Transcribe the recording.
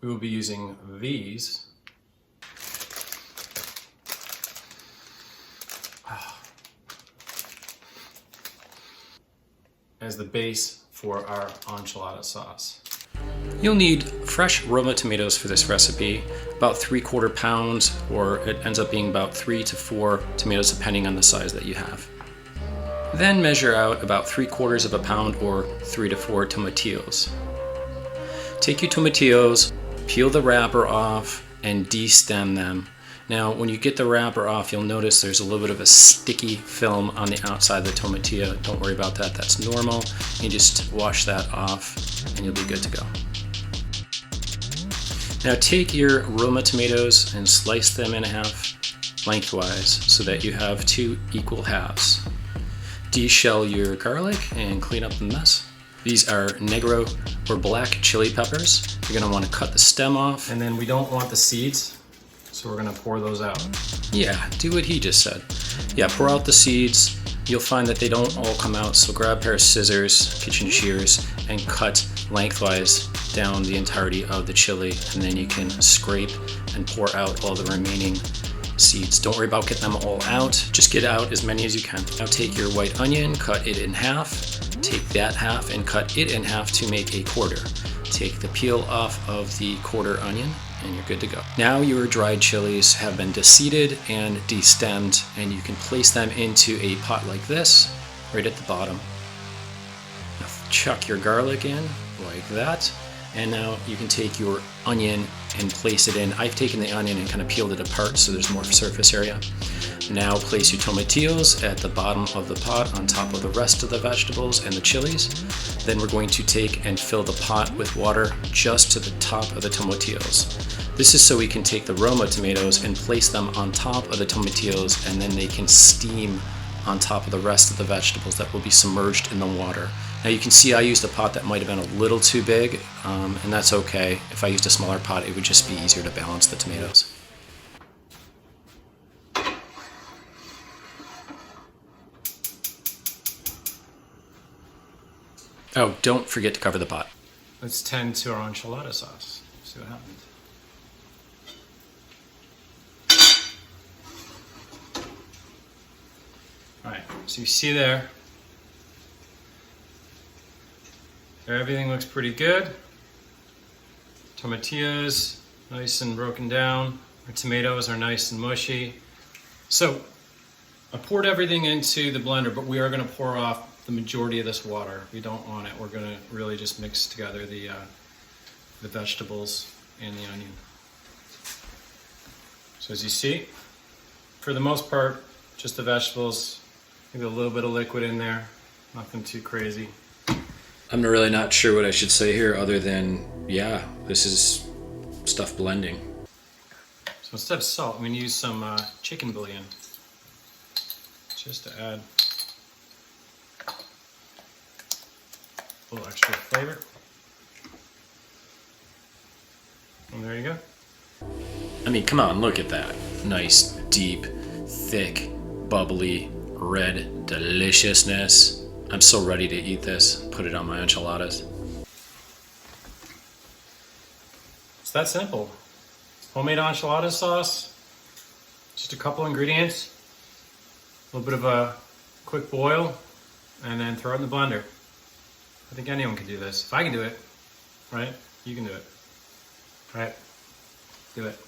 we will be using these as the base for our enchilada sauce. You'll need fresh Roma tomatoes for this recipe, about 3/4 pounds, or it ends up being about 3 to 4 tomatoes depending on the size that you have. Then measure out about 3/4 of a pound or 3 to 4 tomatillos. Take your tomatillos, peel the wrapper off, and de-stem them. Now, when you get the wrapper off, you'll notice there's a little bit of a sticky film on the outside of the tomatillo. Don't worry about that, that's normal. You just wash that off and you'll be good to go. Now take your Roma tomatoes and slice them in half lengthwise so that you have 2 equal halves. De-shell your garlic and clean up the mess. These are negro or black chili peppers. You're gonna wanna cut the stem off. And then we don't want the seeds, so we're gonna pour those out. Yeah, do what he just said. Yeah, pour out the seeds. You'll find that they don't all come out, so grab a pair of scissors, kitchen shears, and cut lengthwise down the entirety of the chili, and then you can scrape and pour out all the remaining seeds. Don't worry about getting them all out, just get out as many as you can. Now take your white onion, cut it in half, take that half and cut it in half to make a quarter. Take the peel off of the quarter onion and you're good to go. Now your dried chilies have been de-seeded and de-stemmed, and you can place them into a pot like this, right at the bottom. Now chuck your garlic in like that, and now you can take your onion and place it in. I've taken the onion and kind of peeled it apart so there's more surface area. Now place your tomatillos at the bottom of the pot on top of the rest of the vegetables and the chilies. Then we're going to take and fill the pot with water just to the top of the tomatillos. This is so we can take the Roma tomatoes and place them on top of the tomatillos, and then they can steam on top of the rest of the vegetables that will be submerged in the water. Now you can see I used a pot that might have been a little too big, and that's okay. If I used a smaller pot, it would just be easier to balance the tomatoes. Oh, don't forget to cover the pot. Let's tend to our enchilada sauce. See what happens. Alright, so you see there, everything looks pretty good. Tomatillos, nice and broken down. Our tomatoes are nice and mushy. So, I poured everything into the blender, but we are going to pour off the majority of this water. We don't want it. We're going to really just mix together the vegetables and the onion. So as you see, for the most part, just the vegetables, maybe a little bit of liquid in there, nothing too crazy. I'm really not sure what I should say here other than, yeah, this is stuff blending. So instead of salt, I'm going to use some chicken bouillon, just to add a little extra flavor. And there you go. I mean, come on, look at that. Nice, deep, thick, bubbly, red deliciousness. I'm so ready to eat this. Put it on my enchiladas. It's that simple. Homemade enchilada sauce. Just a couple ingredients. A little bit of a quick boil, and then throw it in the blender. I think anyone can do this. If I can do it, right? You can do it. Right? Do it.